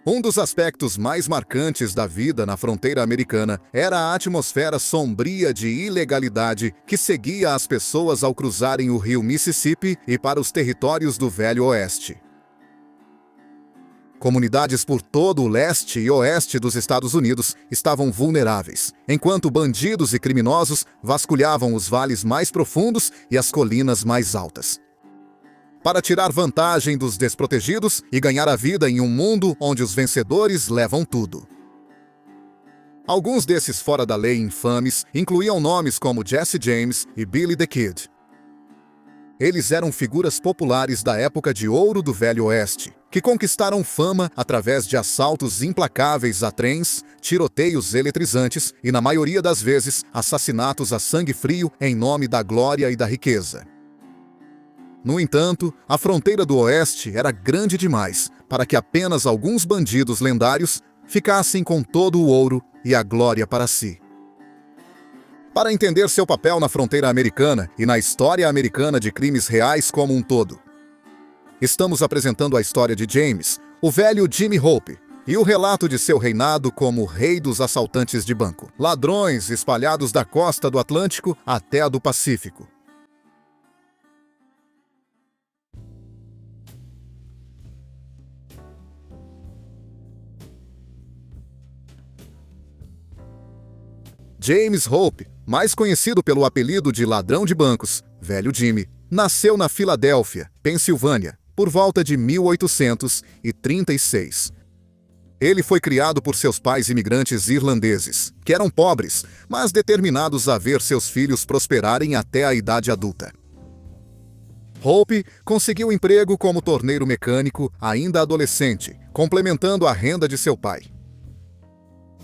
Um dos aspectos mais marcantes da vida na fronteira americana era a atmosfera sombria de ilegalidade que seguia as pessoas ao cruzarem o rio Mississippi e para os territórios do Velho Oeste. Comunidades por todo o leste e oeste dos Estados Unidos estavam vulneráveis, enquanto bandidos e criminosos vasculhavam os vales mais profundos e as colinas mais altas. Para tirar vantagem dos desprotegidos e ganhar a vida em um mundo onde os vencedores levam tudo. Alguns desses fora da lei infames incluíam nomes como Jesse James e Billy the Kid. Eles eram figuras populares da época de ouro do Velho Oeste, que conquistaram fama através de assaltos implacáveis a trens, tiroteios eletrizantes e, na maioria das vezes, assassinatos a sangue frio em nome da glória e da riqueza. No entanto, a fronteira do Oeste era grande demais para que apenas alguns bandidos lendários ficassem com todo o ouro e a glória para si. Para entender seu papel na fronteira americana e na história americana de crimes reais como um todo, estamos apresentando a história de James, o velho Jimmy Hope, e o relato de seu reinado como rei dos assaltantes de banco, ladrões espalhados da costa do Atlântico até a do Pacífico. James Hope, mais conhecido pelo apelido de Ladrão de Bancos, Velho Jimmy, nasceu na Filadélfia, Pensilvânia, por volta de 1836. Ele foi criado por seus pais imigrantes irlandeses, que eram pobres, mas determinados a ver seus filhos prosperarem até a idade adulta. Hope conseguiu emprego como torneiro mecânico ainda adolescente, complementando a renda de seu pai.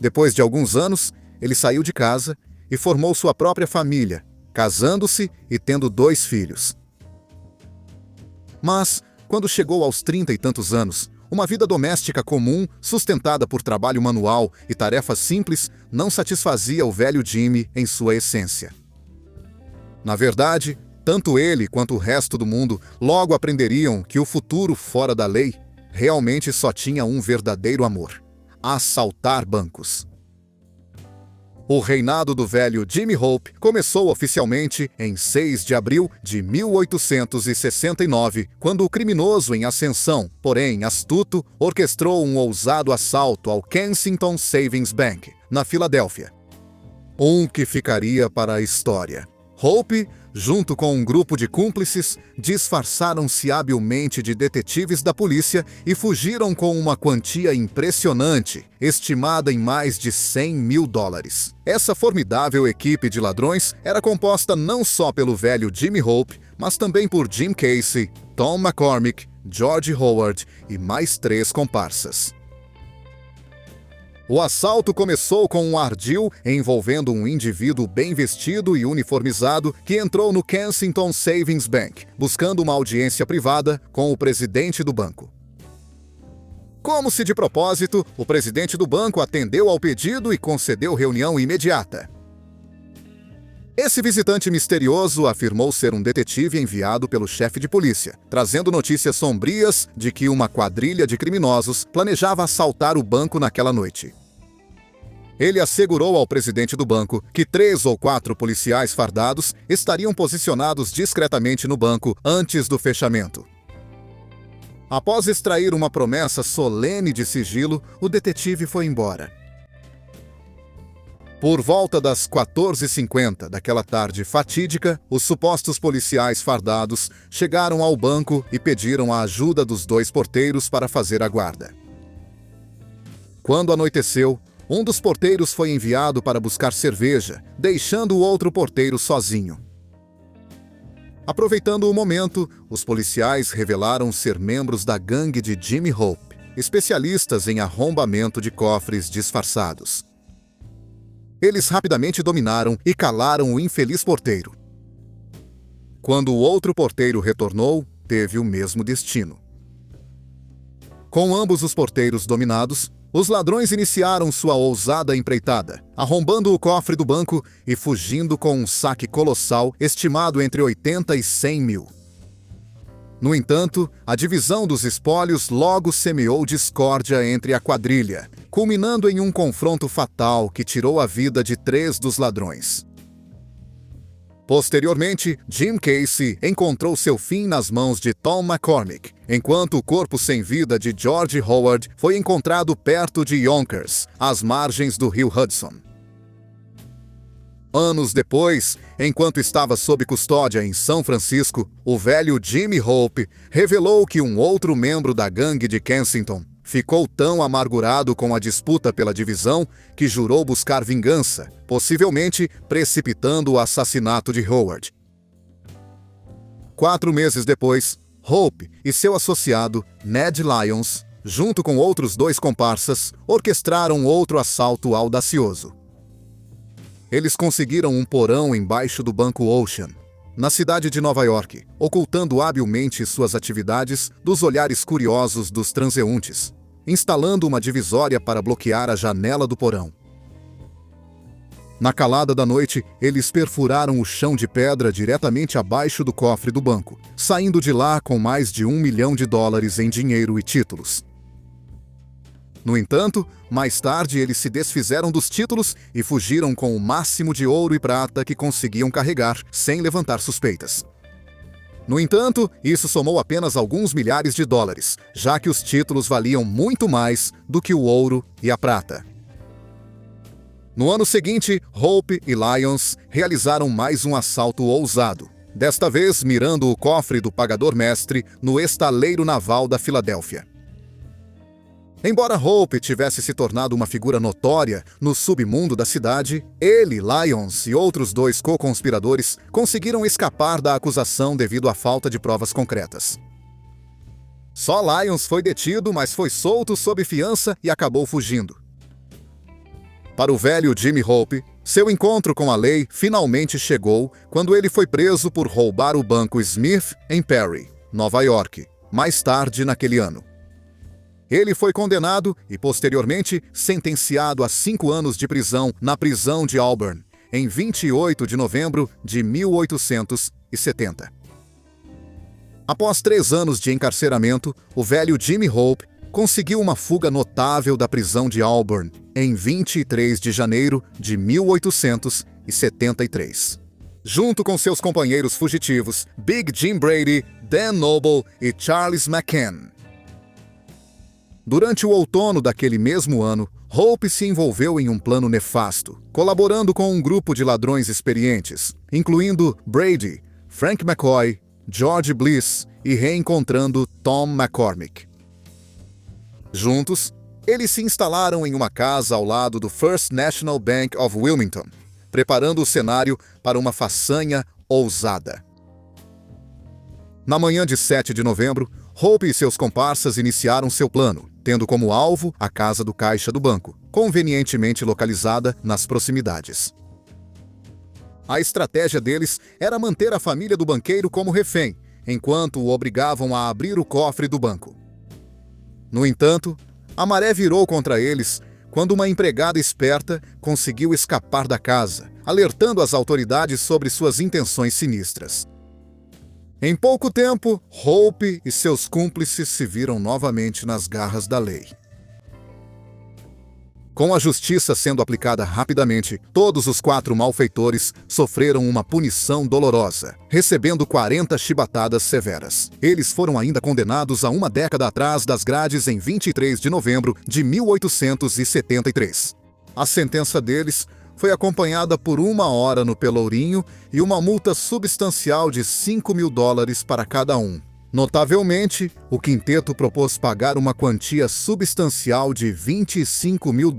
Depois de alguns anos, ele saiu de casa e formou sua própria família, casando-se e tendo 2 filhos. Mas, quando chegou aos 30 e tantos anos, uma vida doméstica comum, sustentada por trabalho manual e tarefas simples, não satisfazia o velho Jimmy em sua essência. Na verdade, tanto ele quanto o resto do mundo logo aprenderiam que o futuro fora da lei realmente só tinha um verdadeiro amor: assaltar bancos. O reinado do velho Jimmy Hope começou oficialmente em 6 de abril de 1869, quando o criminoso em ascensão, porém astuto, orquestrou um ousado assalto ao Kensington Savings Bank, na Filadélfia. Um que ficaria para a história. Hope, junto com um grupo de cúmplices, disfarçaram-se habilmente de detetives da polícia e fugiram com uma quantia impressionante, estimada em mais de $100 mil. Essa formidável equipe de ladrões era composta não só pelo velho Jimmy Hope, mas também por Jim Casey, Tom McCormick, George Howard e mais 3 comparsas. O assalto começou com um ardil envolvendo um indivíduo bem vestido e uniformizado que entrou no Kensington Savings Bank, buscando uma audiência privada com o presidente do banco. Como se de propósito, o presidente do banco atendeu ao pedido e concedeu reunião imediata. Esse visitante misterioso afirmou ser um detetive enviado pelo chefe de polícia, trazendo notícias sombrias de que uma quadrilha de criminosos planejava assaltar o banco naquela noite. Ele assegurou ao presidente do banco que 3 ou 4 policiais fardados estariam posicionados discretamente no banco antes do fechamento. Após extrair uma promessa solene de sigilo, o detetive foi embora. Por volta das 14h50 daquela tarde fatídica, os supostos policiais fardados chegaram ao banco e pediram a ajuda dos 2 porteiros para fazer a guarda. Quando anoiteceu, um dos porteiros foi enviado para buscar cerveja, deixando o outro porteiro sozinho. Aproveitando o momento, os policiais revelaram ser membros da gangue de Jimmy Hope, especialistas em arrombamento de cofres disfarçados. Eles rapidamente dominaram e calaram o infeliz porteiro. Quando o outro porteiro retornou, teve o mesmo destino. Com ambos os porteiros dominados, os ladrões iniciaram sua ousada empreitada, arrombando o cofre do banco e fugindo com um saque colossal estimado entre 80 e 100 mil. No entanto, a divisão dos espólios logo semeou discórdia entre a quadrilha, culminando em um confronto fatal que tirou a vida de 3 dos ladrões. Posteriormente, Jim Casey encontrou seu fim nas mãos de Tom McCormick, enquanto o corpo sem vida de George Howard foi encontrado perto de Yonkers, às margens do rio Hudson. Anos depois, enquanto estava sob custódia em São Francisco, o velho Jimmy Hope revelou que um outro membro da gangue de Kensington ficou tão amargurado com a disputa pela divisão que jurou buscar vingança, possivelmente precipitando o assassinato de Howard. 4 meses depois, Hope e seu associado, Ned Lyons, junto com outros 2 comparsas, orquestraram outro assalto audacioso. Eles conseguiram um porão embaixo do Banco Ocean, na cidade de Nova York, ocultando habilmente suas atividades dos olhares curiosos dos transeuntes, instalando uma divisória para bloquear a janela do porão. Na calada da noite, eles perfuraram o chão de pedra diretamente abaixo do cofre do banco, saindo de lá com mais de $1 milhão em dinheiro e títulos. No entanto, mais tarde eles se desfizeram dos títulos e fugiram com o máximo de ouro e prata que conseguiam carregar, sem levantar suspeitas. No entanto, isso somou apenas alguns milhares de dólares, já que os títulos valiam muito mais do que o ouro e a prata. No ano seguinte, Hope e Lyons realizaram mais um assalto ousado, desta vez mirando o cofre do pagador-mestre no estaleiro naval da Filadélfia. Embora Hope tivesse se tornado uma figura notória no submundo da cidade, ele, Lyons e outros 2 co-conspiradores conseguiram escapar da acusação devido à falta de provas concretas. Só Lyons foi detido, mas foi solto sob fiança e acabou fugindo. Para o velho Jimmy Hope, seu encontro com a lei finalmente chegou quando ele foi preso por roubar o banco Smith em Perry, Nova York, mais tarde naquele ano. Ele foi condenado e, posteriormente, sentenciado a 5 anos de prisão na prisão de Auburn, em 28 de novembro de 1870. Após 3 anos de encarceramento, o velho Jimmy Hope conseguiu uma fuga notável da prisão de Auburn, em 23 de janeiro de 1873. Junto com seus companheiros fugitivos, Big Jim Brady, Dan Noble e Charles McCann. Durante o outono daquele mesmo ano, Hope se envolveu em um plano nefasto, colaborando com um grupo de ladrões experientes, incluindo Brady, Frank McCoy, George Bliss e reencontrando Tom McCormick. Juntos, eles se instalaram em uma casa ao lado do First National Bank of Wilmington, preparando o cenário para uma façanha ousada. Na manhã de 7 de novembro, Hope e seus comparsas iniciaram seu plano, tendo como alvo a casa do caixa do banco, convenientemente localizada nas proximidades. A estratégia deles era manter a família do banqueiro como refém, enquanto o obrigavam a abrir o cofre do banco. No entanto, a maré virou contra eles quando uma empregada esperta conseguiu escapar da casa, alertando as autoridades sobre suas intenções sinistras. Em pouco tempo, Hope e seus cúmplices se viram novamente nas garras da lei. Com a justiça sendo aplicada rapidamente, todos os 4 malfeitores sofreram uma punição dolorosa, recebendo 40 chibatadas severas. Eles foram ainda condenados a 1 década atrás das grades em 23 de novembro de 1873. A sentença deles foi acompanhada por 1 hora no Pelourinho e uma multa substancial de $5 mil para cada um. Notavelmente, o quinteto propôs pagar uma quantia substancial de $25 mil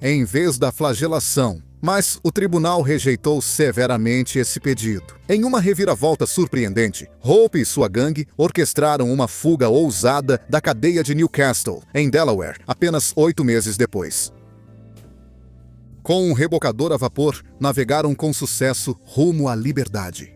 em vez da flagelação, mas o tribunal rejeitou severamente esse pedido. Em uma reviravolta surpreendente, Hope e sua gangue orquestraram uma fuga ousada da cadeia de Newcastle, em Delaware, apenas 8 meses depois. Com um rebocador a vapor, navegaram com sucesso rumo à liberdade.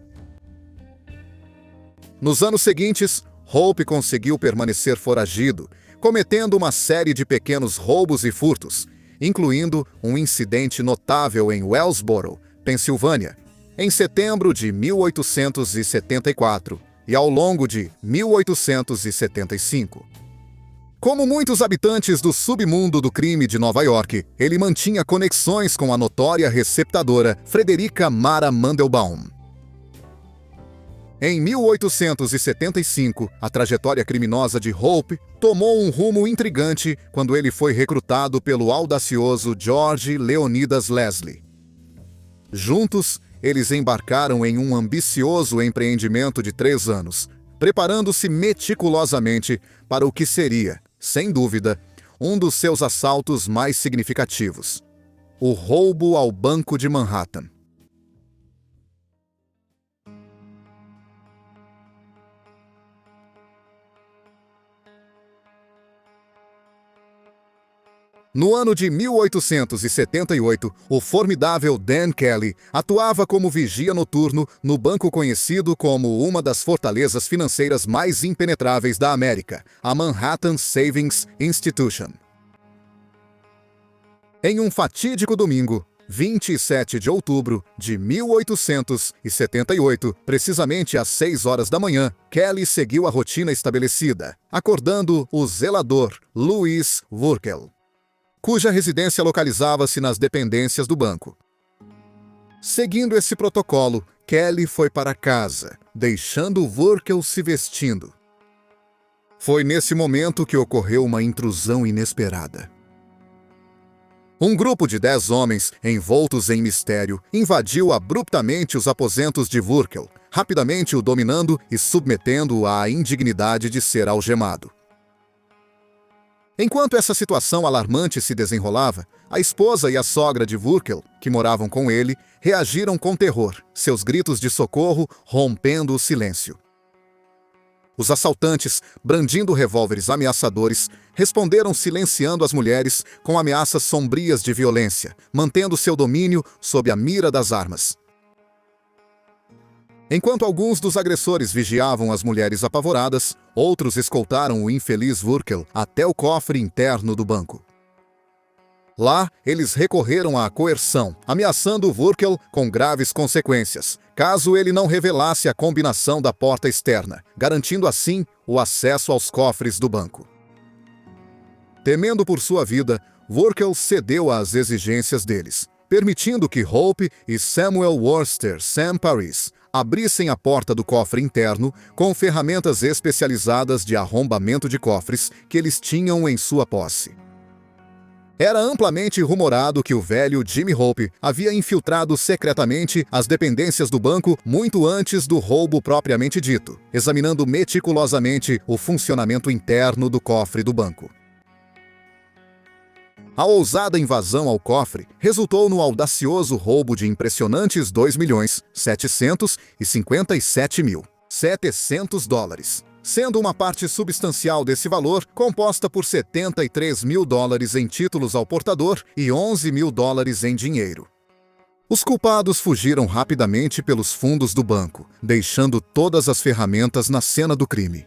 Nos anos seguintes, Hope conseguiu permanecer foragido, cometendo uma série de pequenos roubos e furtos, incluindo um incidente notável em Wellsboro, Pensilvânia, em setembro de 1874, e ao longo de 1875. Como muitos habitantes do submundo do crime de Nova York, ele mantinha conexões com a notória receptadora Frederica Mara Mandelbaum. Em 1875, a trajetória criminosa de Hope tomou um rumo intrigante quando ele foi recrutado pelo audacioso George Leonidas Leslie. Juntos, eles embarcaram em um ambicioso empreendimento de 3 anos, preparando-se meticulosamente para o que seria, sem dúvida, um dos seus assaltos mais significativos: o roubo ao Banco de Manhattan. No ano de 1878, o formidável Dan Kelly atuava como vigia noturno no banco conhecido como uma das fortalezas financeiras mais impenetráveis da América, a Manhattan Savings Institution. Em um fatídico domingo, 27 de outubro de 1878, precisamente às 6 horas da manhã, Kelly seguiu a rotina estabelecida, acordando o zelador Louis Wurkel, cuja residência localizava-se nas dependências do banco. Seguindo esse protocolo, Kelly foi para casa, deixando Wurkel se vestindo. Foi nesse momento que ocorreu uma intrusão inesperada. Um grupo de 10 homens, envoltos em mistério, invadiu abruptamente os aposentos de Wurkel, rapidamente o dominando e submetendo-o à indignidade de ser algemado. Enquanto essa situação alarmante se desenrolava, a esposa e a sogra de Wurkel, que moravam com ele, reagiram com terror, seus gritos de socorro rompendo o silêncio. Os assaltantes, brandindo revólveres ameaçadores, responderam silenciando as mulheres com ameaças sombrias de violência, mantendo seu domínio sob a mira das armas. Enquanto alguns dos agressores vigiavam as mulheres apavoradas, outros escoltaram o infeliz Wurkel até o cofre interno do banco. Lá, eles recorreram à coerção, ameaçando Wurkel com graves consequências, caso ele não revelasse a combinação da porta externa, garantindo assim o acesso aos cofres do banco. Temendo por sua vida, Wurkel cedeu às exigências deles, permitindo que Hope e Samuel Worcester Sam Paris abrissem a porta do cofre interno com ferramentas especializadas de arrombamento de cofres que eles tinham em sua posse. Era amplamente rumorado que o velho Jimmy Hope havia infiltrado secretamente as dependências do banco muito antes do roubo propriamente dito, examinando meticulosamente o funcionamento interno do cofre do banco. A ousada invasão ao cofre resultou no audacioso roubo de impressionantes $2.757.700, sendo uma parte substancial desse valor composta por $73 mil em títulos ao portador e $11 mil em dinheiro. Os culpados fugiram rapidamente pelos fundos do banco, deixando todas as ferramentas na cena do crime.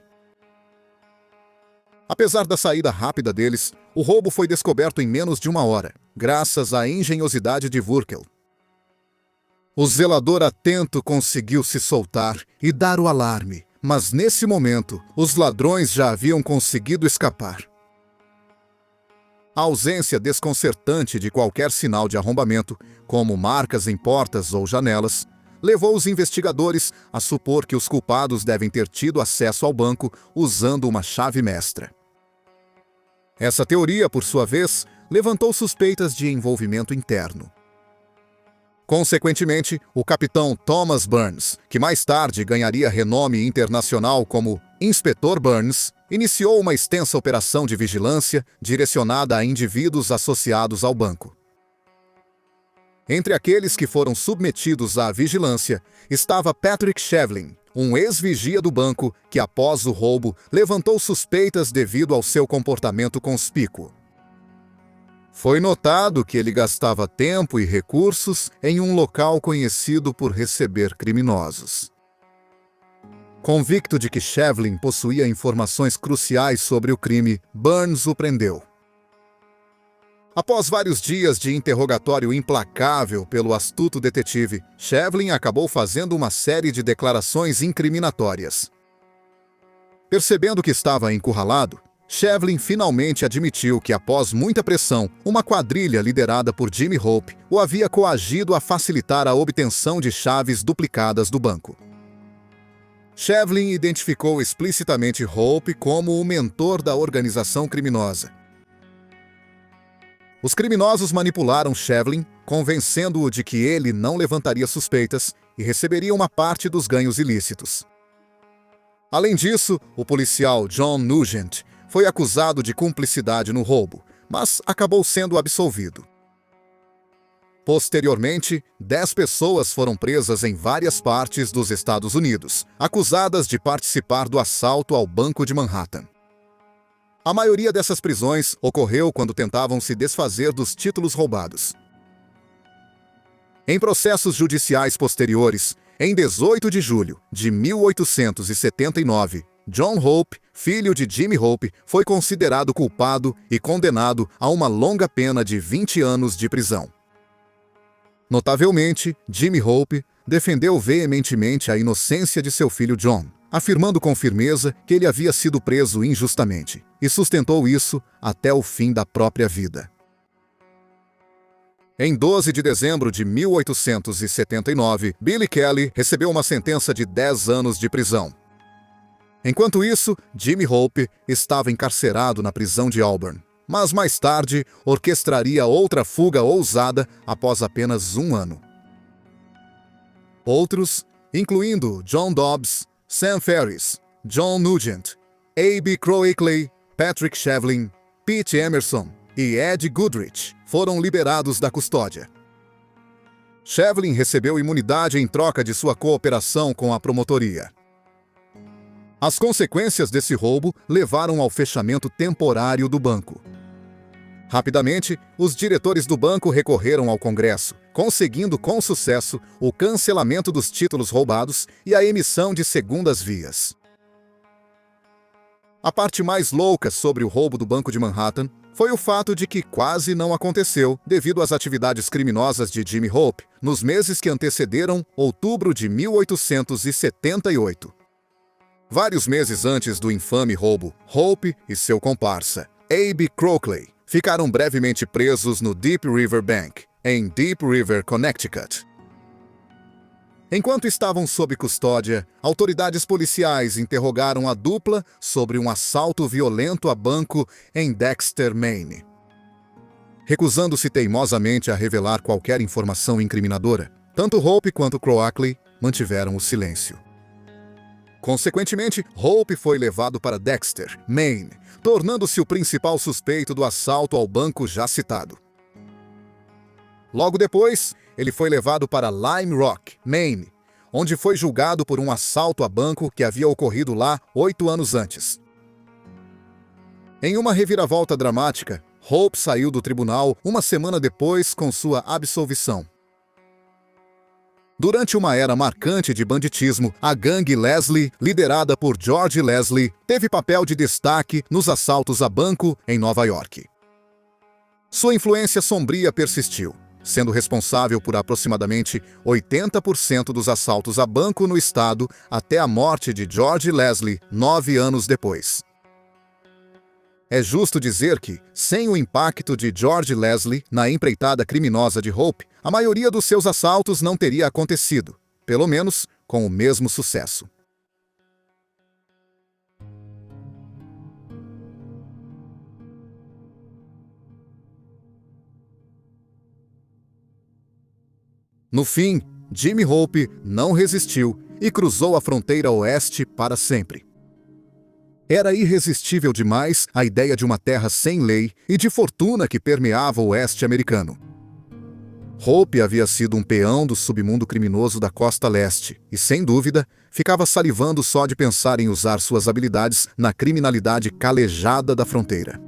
Apesar da saída rápida deles, o roubo foi descoberto em menos de 1 hora, graças à engenhosidade de Wurkel. O zelador atento conseguiu se soltar e dar o alarme, mas nesse momento, os ladrões já haviam conseguido escapar. A ausência desconcertante de qualquer sinal de arrombamento, como marcas em portas ou janelas, levou os investigadores a supor que os culpados devem ter tido acesso ao banco usando uma chave mestra. Essa teoria, por sua vez, levantou suspeitas de envolvimento interno. Consequentemente, o capitão Thomas Burns, que mais tarde ganharia renome internacional como Inspetor Burns, iniciou uma extensa operação de vigilância direcionada a indivíduos associados ao banco. Entre aqueles que foram submetidos à vigilância estava Patrick Shevlin, um ex-vigia do banco que, após o roubo, levantou suspeitas devido ao seu comportamento conspícuo. Foi notado que ele gastava tempo e recursos em um local conhecido por receber criminosos. Convicto de que Shevlin possuía informações cruciais sobre o crime, Burns o prendeu. Após vários dias de interrogatório implacável pelo astuto detetive, Shevlin acabou fazendo uma série de declarações incriminatórias. Percebendo que estava encurralado, Shevlin finalmente admitiu que, após muita pressão, uma quadrilha liderada por Jimmy Hope o havia coagido a facilitar a obtenção de chaves duplicadas do banco. Shevlin identificou explicitamente Hope como o mentor da organização criminosa. Os criminosos manipularam Shevlin, convencendo-o de que ele não levantaria suspeitas e receberia uma parte dos ganhos ilícitos. Além disso, o policial John Nugent foi acusado de cumplicidade no roubo, mas acabou sendo absolvido. Posteriormente, 10 pessoas foram presas em várias partes dos Estados Unidos, acusadas de participar do assalto ao Banco de Manhattan. A maioria dessas prisões ocorreu quando tentavam se desfazer dos títulos roubados. Em processos judiciais posteriores, em 18 de julho de 1879, John Hope, filho de Jimmy Hope, foi considerado culpado e condenado a uma longa pena de 20 anos de prisão. Notavelmente, Jimmy Hope defendeu veementemente a inocência de seu filho John, afirmando com firmeza que ele havia sido preso injustamente, e sustentou isso até o fim da própria vida. Em 12 de dezembro de 1879, Billy Kelly recebeu uma sentença de 10 anos de prisão. Enquanto isso, Jimmy Hope estava encarcerado na prisão de Auburn, mas mais tarde orquestraria outra fuga ousada após apenas um ano. Outros, incluindo John Dobbs, Sam Ferris, John Nugent, A.B. Croakley, Patrick Shevlin, Pete Emerson e Ed Goodrich, foram liberados da custódia. Shevlin recebeu imunidade em troca de sua cooperação com a promotoria. As consequências desse roubo levaram ao fechamento temporário do banco. Rapidamente, os diretores do banco recorreram ao Congresso, conseguindo com sucesso o cancelamento dos títulos roubados e a emissão de segundas vias. A parte mais louca sobre o roubo do Banco de Manhattan foi o fato de que quase não aconteceu devido às atividades criminosas de Jimmy Hope nos meses que antecederam outubro de 1878. Vários meses antes do infame roubo, Hope e seu comparsa, A.B. Croakley, ficaram brevemente presos no Deep River Bank, em Deep River, Connecticut. Enquanto estavam sob custódia, autoridades policiais interrogaram a dupla sobre um assalto violento a banco em Dexter, Maine. Recusando-se teimosamente a revelar qualquer informação incriminadora, tanto Hope quanto Croakley mantiveram o silêncio. Consequentemente, Hope foi levado para Dexter, Maine, tornando-se o principal suspeito do assalto ao banco já citado. Logo depois, ele foi levado para Lime Rock, Maine, onde foi julgado por um assalto a banco que havia ocorrido lá 8 anos antes. Em uma reviravolta dramática, Hope saiu do tribunal uma semana depois com sua absolvição. Durante uma era marcante de banditismo, a gangue Leslie, liderada por George Leslie, teve papel de destaque nos assaltos a banco em Nova York. Sua influência sombria persistiu, sendo responsável por aproximadamente 80% dos assaltos a banco no estado até a morte de George Leslie 9 anos depois. É justo dizer que, sem o impacto de George Leslie na empreitada criminosa de Hope, a maioria dos seus assaltos não teria acontecido, pelo menos com o mesmo sucesso. No fim, Jimmy Hope não resistiu e cruzou a fronteira oeste para sempre. Era irresistível demais a ideia de uma terra sem lei e de fortuna que permeava o oeste americano. Hope havia sido um peão do submundo criminoso da costa leste e, sem dúvida, ficava salivando só de pensar em usar suas habilidades na criminalidade calejada da fronteira.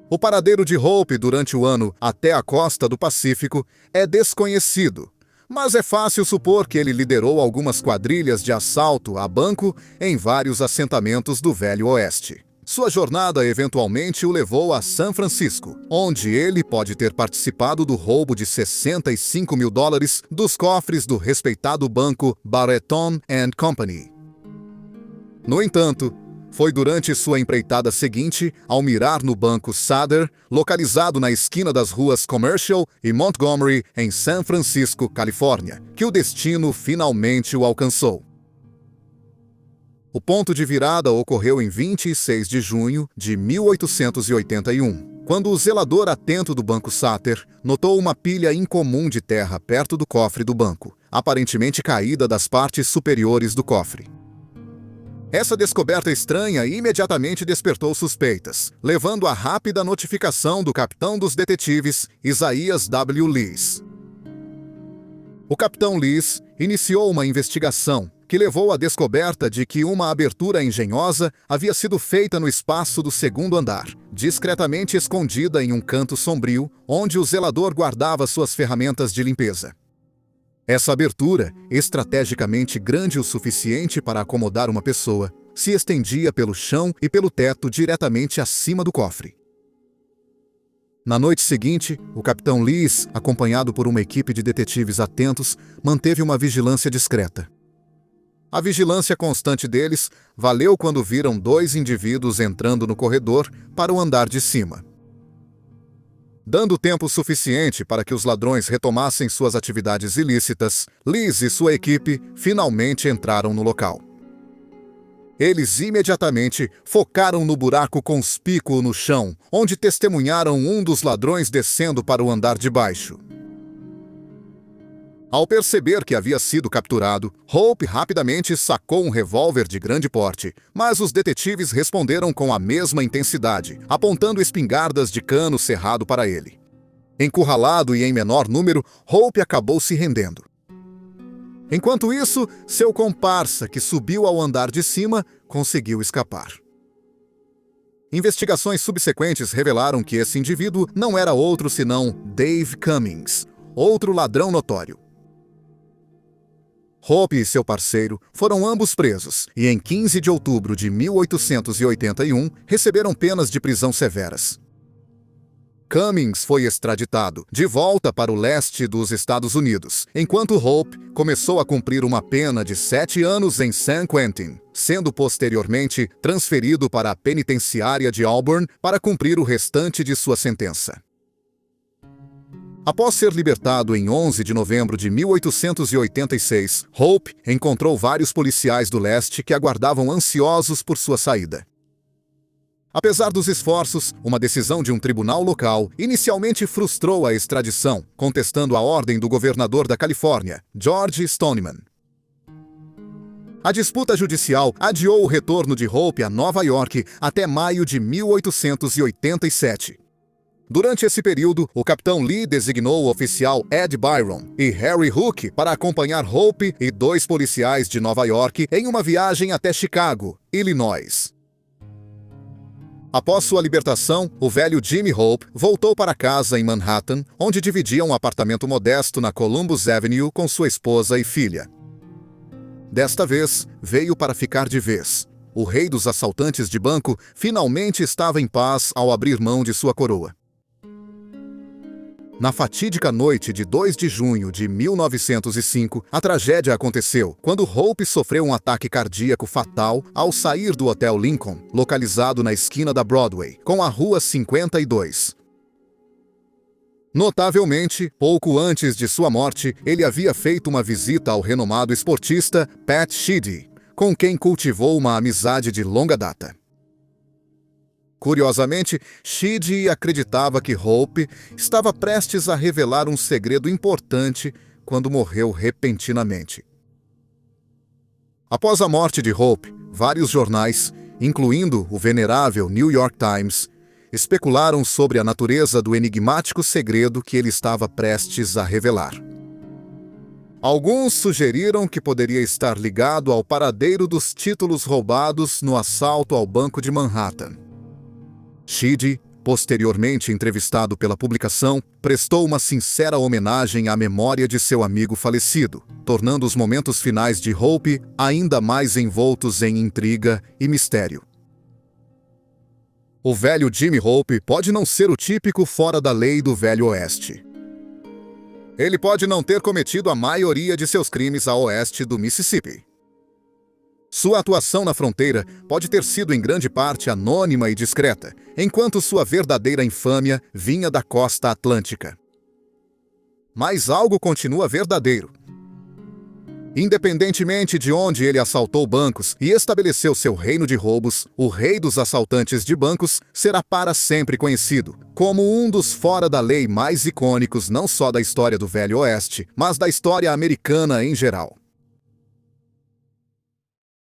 O paradeiro de Hope durante o ano até a costa do Pacífico é desconhecido, mas é fácil supor que ele liderou algumas quadrilhas de assalto a banco em vários assentamentos do Velho Oeste. Sua jornada eventualmente o levou a São Francisco, onde ele pode ter participado do roubo de $65 mil dos cofres do respeitado banco Barretton & Company. No entanto, foi durante sua empreitada seguinte, ao mirar no banco Sutter, localizado na esquina das ruas Commercial e Montgomery, em San Francisco, Califórnia, que o destino finalmente o alcançou. O ponto de virada ocorreu em 26 de junho de 1881, quando o zelador atento do banco Sutter notou uma pilha incomum de terra perto do cofre do banco, aparentemente caída das partes superiores do cofre. Essa descoberta estranha imediatamente despertou suspeitas, levando à rápida notificação do capitão dos detetives, Isaiah W. Lees. O capitão Lees iniciou uma investigação que levou à descoberta de que uma abertura engenhosa havia sido feita no espaço do segundo andar, discretamente escondida em um canto sombrio, onde o zelador guardava suas ferramentas de limpeza. Essa abertura, estrategicamente grande o suficiente para acomodar uma pessoa, se estendia pelo chão e pelo teto diretamente acima do cofre. Na noite seguinte, o capitão Lees, acompanhado por uma equipe de detetives atentos, manteve uma vigilância discreta. A vigilância constante deles valeu quando viram dois indivíduos entrando no corredor para o andar de cima. Dando tempo suficiente para que os ladrões retomassem suas atividades ilícitas, Lees e sua equipe finalmente entraram no local. Eles imediatamente focaram no buraco conspícuo no chão, onde testemunharam um dos ladrões descendo para o andar de baixo. Ao perceber que havia sido capturado, Hope rapidamente sacou um revólver de grande porte, mas os detetives responderam com a mesma intensidade, apontando espingardas de cano cerrado para ele. Encurralado e em menor número, Hope acabou se rendendo. Enquanto isso, seu comparsa, que subiu ao andar de cima, conseguiu escapar. Investigações subsequentes revelaram que esse indivíduo não era outro senão Dave Cummings, outro ladrão notório. Hope e seu parceiro foram ambos presos e, em 15 de outubro de 1881, receberam penas de prisão severas. Cummings foi extraditado, de volta para o leste dos Estados Unidos, enquanto Hope começou a cumprir uma pena de 7 anos em San Quentin, sendo posteriormente transferido para a penitenciária de Auburn para cumprir o restante de sua sentença. Após ser libertado em 11 de novembro de 1886, Hope encontrou vários policiais do leste que aguardavam ansiosos por sua saída. Apesar dos esforços, uma decisão de um tribunal local inicialmente frustrou a extradição, contestando a ordem do governador da Califórnia, George Stoneman. A disputa judicial adiou o retorno de Hope a Nova York até maio de 1887. Durante esse período, o capitão Lee designou o oficial Ed Byron e Harry Hook para acompanhar Hope e 2 policiais de Nova York em uma viagem até Chicago, Illinois. Após sua libertação, o velho Jimmy Hope voltou para casa em Manhattan, onde dividia um apartamento modesto na Columbus Avenue com sua esposa e filha. Desta vez, veio para ficar de vez. O rei dos assaltantes de banco finalmente estava em paz ao abrir mão de sua coroa. Na fatídica noite de 2 de junho de 1905, a tragédia aconteceu quando Hope sofreu um ataque cardíaco fatal ao sair do Hotel Lincoln, localizado na esquina da Broadway, com a Rua 52. Notavelmente, pouco antes de sua morte, ele havia feito uma visita ao renomado esportista Pat Sheedy, com quem cultivou uma amizade de longa data. Curiosamente, Sheedy acreditava que Hope estava prestes a revelar um segredo importante quando morreu repentinamente. Após a morte de Hope, vários jornais, incluindo o venerável New York Times, especularam sobre a natureza do enigmático segredo que ele estava prestes a revelar. Alguns sugeriram que poderia estar ligado ao paradeiro dos títulos roubados no assalto ao Banco de Manhattan. Sheedy, posteriormente entrevistado pela publicação, prestou uma sincera homenagem à memória de seu amigo falecido, tornando os momentos finais de Hope ainda mais envoltos em intriga e mistério. O velho Jimmy Hope pode não ser o típico fora da lei do Velho Oeste. Ele pode não ter cometido a maioria de seus crimes a oeste do Mississippi. Sua atuação na fronteira pode ter sido em grande parte anônima e discreta, enquanto sua verdadeira infâmia vinha da costa atlântica. Mas algo continua verdadeiro. Independentemente de onde ele assaltou bancos e estabeleceu seu reino de roubos, o rei dos assaltantes de bancos será para sempre conhecido como um dos fora-da-lei mais icônicos não só da história do Velho Oeste, mas da história americana em geral.